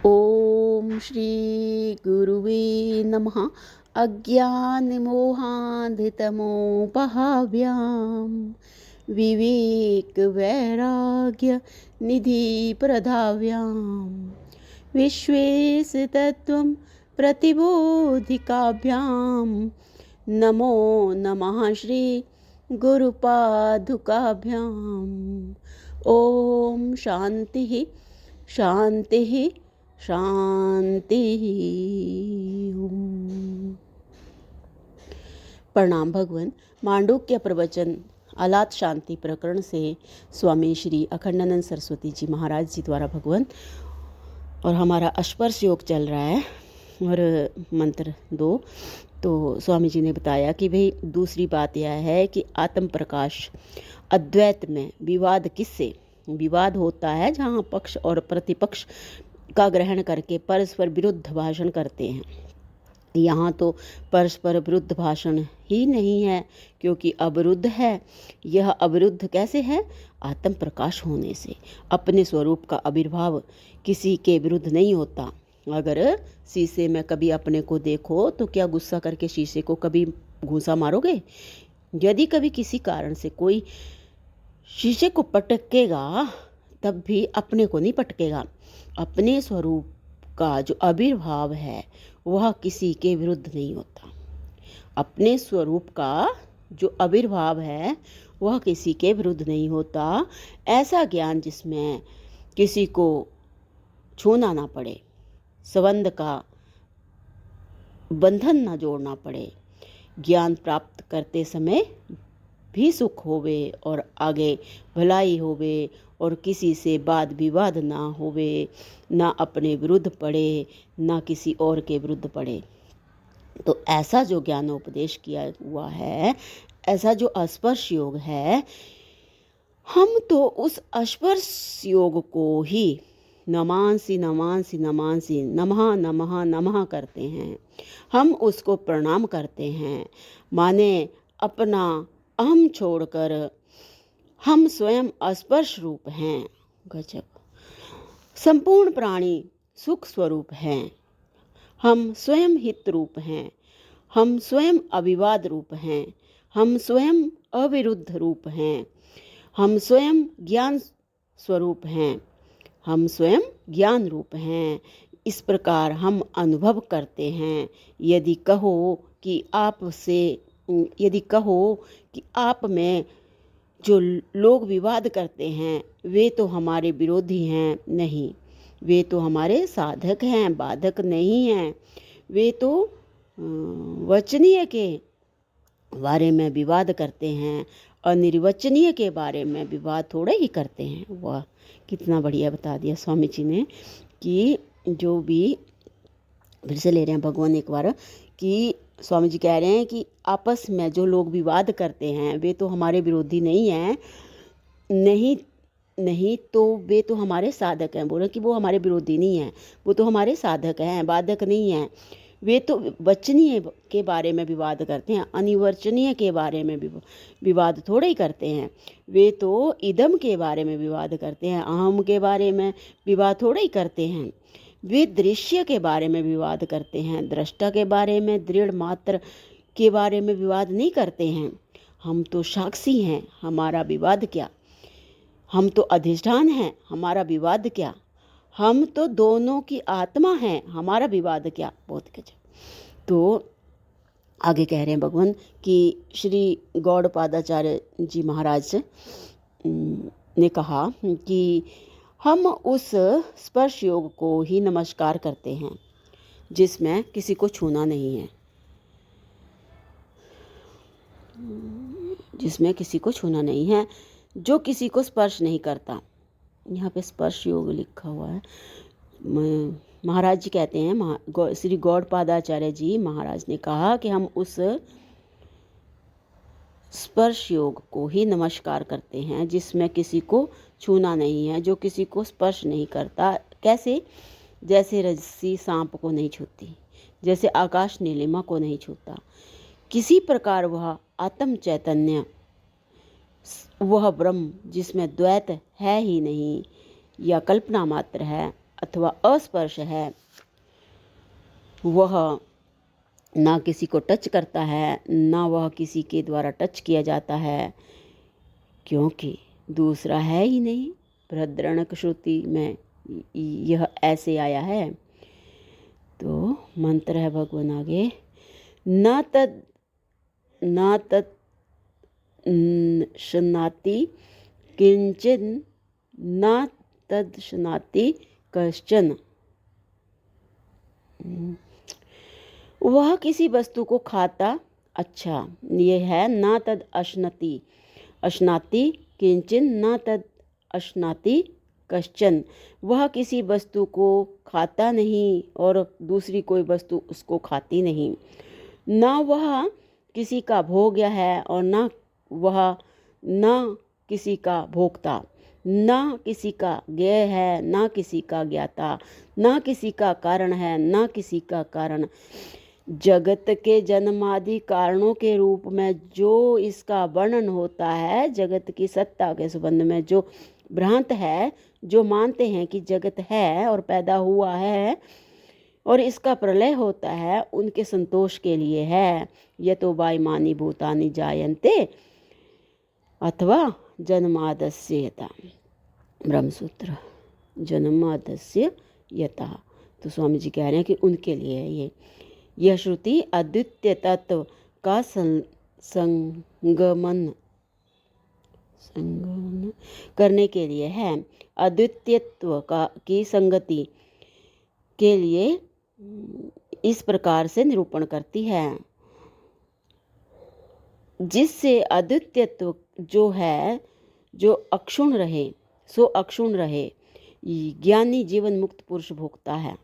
ओम श्री गुरुवे नमः। अज्ञानमोहान्धितमोपहाभ्यां विवेकवैराग्यनिधिप्रदाभ्यां विश्वेशतत्त्वं प्रतिबोधिकाभ्यां नमो नमः श्री गुरुपादुकाभ्याम्। ओम शांति शांति शांति। प्रणाम भगवान। मांडूक्य प्रवचन आलात शांति प्रकरण से स्वामी श्री अखंडानंद सरस्वती जी महाराज जी द्वारा भगवान, और हमारा स्पर्श योग चल रहा है और मंत्र 2। तो स्वामी जी ने बताया कि भाई दूसरी बात यह है कि आत्म प्रकाश अद्वैत में विवाद किससे विवाद होता है, जहाँ पक्ष और प्रतिपक्ष का ग्रहण करके परस्पर विरुद्ध भाषण करते हैं। यहाँ तो परस्पर विरुद्ध भाषण ही नहीं है, क्योंकि अवरुद्ध है। यह अवरुद्ध कैसे है? आत्म प्रकाश होने से। अपने स्वरूप का आविर्भाव किसी के विरुद्ध नहीं होता। अगर शीशे में कभी अपने को देखो तो क्या गुस्सा करके शीशे को कभी घूंसा मारोगे? यदि कभी किसी कारण से कोई शीशे को पटकेगा तब भी अपने को नहीं पटकेगा। अपने स्वरूप का जो आविर्भाव है वह किसी के विरुद्ध नहीं होता। अपने स्वरूप का जो आविर्भाव है वह किसी के विरुद्ध नहीं होता। ऐसा ज्ञान जिसमें किसी को छूना ना पड़े, संबंध का बंधन ना जोड़ना पड़े, ज्ञान प्राप्त करते समय भी सुख होवे और आगे भलाई होवे और किसी से वाद विवाद ना होवे, ना अपने विरुद्ध पड़े ना किसी और के विरुद्ध पड़े। तो ऐसा जो ज्ञानोपदेश किया हुआ है, ऐसा जो स्पर्श योग है, हम तो उस स्पर्श योग को ही नमांसि नमांसि नमांसि नमः नमः नमः करते हैं। हम उसको प्रणाम करते हैं, माने अपना अहम छोड़कर हम स्वयं स्पर्श रूप हैं। गजब। संपूर्ण प्राणी सुख स्वरूप हैं। हम स्वयं हित रूप हैं। हम स्वयं अविवाद रूप हैं। हम स्वयं अविरुद्ध रूप हैं। हम स्वयं ज्ञान स्वरूप हैं। हम स्वयं ज्ञान रूप हैं। इस प्रकार हम अनुभव करते हैं। यदि कहो कि आप में जो लोग विवाद करते हैं वे तो हमारे विरोधी हैं, नहीं, वे तो हमारे साधक हैं, बाधक नहीं हैं। वे तो वचनीय के बारे में विवाद करते हैं, अनिर्वचनीय के बारे में विवाद थोड़े ही करते हैं। वाह, कितना बढ़िया बता दिया स्वामी जी ने कि जो भी, फिर से ले रहे हैं भगवान एक बार, कि स्वामी जी कह रहे हैं कि आपस में जो लोग विवाद करते हैं वे तो हमारे विरोधी नहीं हैं, नहीं तो वे तो हमारे साधक हैं। बोले कि वो हमारे विरोधी नहीं हैं, वो तो हमारे साधक हैं, बाधक नहीं हैं। वे तो वचनीय के बारे में विवाद करते हैं, अनिवर्चनीय के बारे में विवाद थोड़े ही करते हैं। वे तो इदम के बारे में विवाद करते हैं, अहम के बारे में विवाद थोड़े ही करते हैं। वे दृश्य के बारे में विवाद करते हैं, दृष्टा के बारे में, दृढ़ मात्र के बारे में विवाद नहीं करते हैं। हम तो साक्षी हैं, हमारा विवाद क्या? हम तो अधिष्ठान हैं, हमारा विवाद क्या? हम तो दोनों की आत्मा हैं, हमारा विवाद क्या? बहुत गजब। तो आगे कह रहे हैं भगवान कि श्री गौड़पादाचार्य जी महाराज ने कहा कि हम उस स्पर्श योग को ही नमस्कार करते हैं जिसमें किसी को छूना नहीं है, जिसमें किसी को छूना नहीं है, जो किसी को स्पर्श नहीं करता। यहाँ पे स्पर्श योग लिखा हुआ है। महाराज जी कहते हैं, श्री गौड़पादाचार्य जी महाराज ने कहा कि हम उस स्पर्श योग को ही नमस्कार करते हैं जिसमें किसी को छूना नहीं है, जो किसी को स्पर्श नहीं करता। कैसे? जैसे रस्सी सांप को नहीं छूती, जैसे आकाश नीलिमा को नहीं छूता। किसी प्रकार वह आत्म चैतन्य, वह ब्रह्म जिसमें द्वैत है ही नहीं या कल्पना मात्र है, अथवा अस्पर्श है वह ना किसी को टच करता है, ना वह किसी के द्वारा टच किया जाता है, क्योंकि दूसरा है ही नहीं। बृहद्रणक श्रुति में यह ऐसे आया है। तो मंत्र है भगवान आगे, न तत् शनाति किंचन न तद शनाति कश्चन। वह किसी वस्तु को खाता, अच्छा ये है न तद अश्नति, अश्नाति किंचन न तद अश्नाति कश्चन। वह किसी वस्तु को खाता नहीं और दूसरी कोई वस्तु उसको खाती नहीं। ना वह किसी का भोग्य है और ना वह न किसी का भोक्ता, ना किसी का ज्ञेय है ना किसी का ज्ञाता, ना किसी का कारण है ना किसी का कारण। जगत के जन्मादि कारणों के रूप में जो इसका वर्णन होता है, जगत की सत्ता के संबंध में जो भ्रांत है, जो मानते हैं कि जगत है और पैदा हुआ है और इसका प्रलय होता है, उनके संतोष के लिए है। यतो वायुमानि भूतानि जायन्ते अथवा जन्मादस्य यथा, ब्रह्मसूत्र, जन्मादस्य यथा। तो स्वामी जी कह रहे हैं कि उनके लिए है यह श्रुति अद्वितीय तत्व का संगमन करने के लिए है। अद्वितीयत्व की संगति के लिए इस प्रकार से निरूपण करती है, जिससे अद्वितीयत्व जो है, जो अक्षुण रहे सो अक्षुण रहे। ज्ञानी जीवन मुक्त पुरुष भोगता है,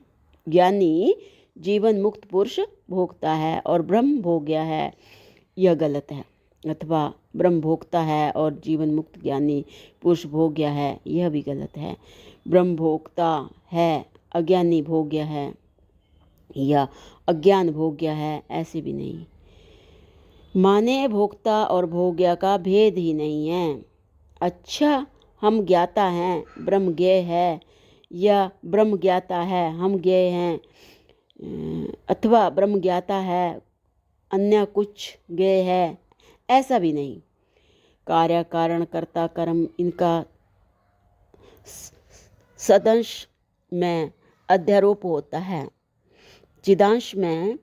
ज्ञानी जीवन मुक्त पुरुष भोगता है और ब्रह्म भोग्य है, यह गलत है। अथवा ब्रह्म भोगता है और जीवन मुक्त ज्ञानी पुरुष भोग्य है, यह भी गलत है। ब्रह्म भोगता है, अज्ञानी भोग्य है, या अज्ञान भोग्य है, ऐसे भी नहीं। माने भोक्ता और भोग्य का भेद ही नहीं है। अच्छा, हम ज्ञाता हैं, ब्रह्म ज्ञेय है, या ब्रह्म ज्ञाता है, हम ज्ञेय हैं, अथवा ब्रह्म ज्ञाता है, अन्य कुछ ज्ञेय है, ऐसा भी नहीं। कार्य कारण कर्ता कर्म इनका सदंश में अध्यारोप होता है, चिदांश में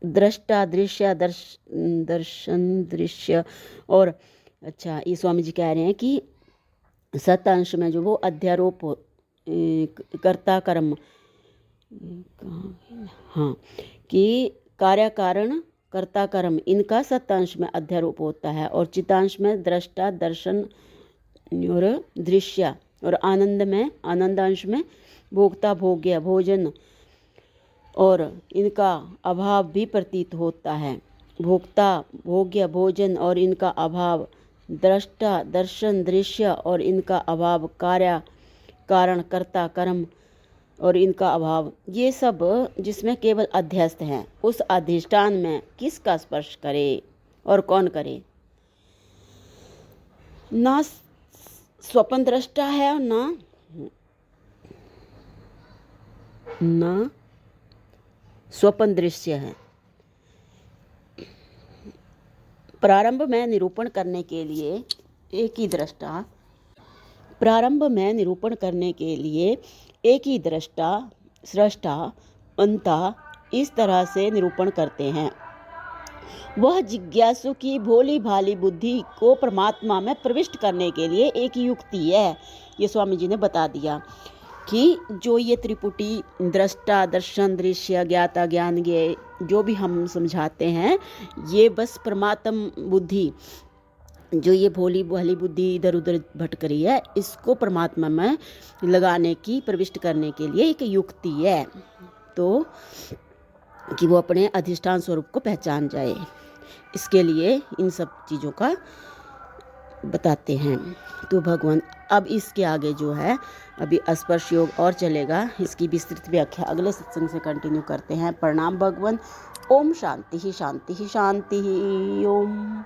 दृष्टा दृश्य दर्शन दृश्य। और अच्छा, ये स्वामी जी कह रहे हैं कि सतांश में जो वो अध्यारोप कर्ता कर्म, हाँ, कि कार्य कारण कर्ता कर्म इनका सतांश में अध्यारोप होता है, और चितांश में दृष्टा दर्शन और दृश्य, और आनंद में आनंदांश में भोक्ता भोग्य भोजन और इनका अभाव भी प्रतीत होता है। भोक्ता भोग्य भोजन और इनका अभाव, दृष्टा दर्शन दृश्य और इनका अभाव, कार्य कारण कर्ता कर्म और इनका अभाव, ये सब जिसमें केवल अध्यस्त हैं, उस अधिष्ठान में किसका स्पर्श करे और कौन करे? ना स्वपन दृष्टा है और ना स्वपन दृश्य है। प्रारंभ में निरूपण करने के लिए एक ही दृष्टा, प्रारंभ में निरूपण करने के लिए एक ही दृष्टा सृष्टा अंता इस तरह से निरूपण करते हैं। वह जिज्ञासु की भोली भाली बुद्धि को परमात्मा में प्रविष्ट करने के लिए एक युक्ति है। ये स्वामी जी ने बता दिया कि जो ये त्रिपुटी दृष्टा दर्शन दृश्य ज्ञाता ज्ञान ज्ञेय जो भी हम समझाते हैं, ये बस परमात्म बुद्धि, जो ये भोली भाली बुद्धि इधर उधर भटक रही है, इसको परमात्मा में लगाने की, प्रविष्ट करने के लिए एक युक्ति है, तो कि वो अपने अधिष्ठान स्वरूप को पहचान जाए। इसके लिए इन सब चीज़ों का बताते हैं। तो भगवान अब इसके आगे जो है, अभी स्पर्श योग और चलेगा, इसकी विस्तृत व्याख्या अगले सत्संग से कंटिन्यू करते हैं। प्रणाम भगवान। ओम शांति ही शांति ही शांति ही। ओम।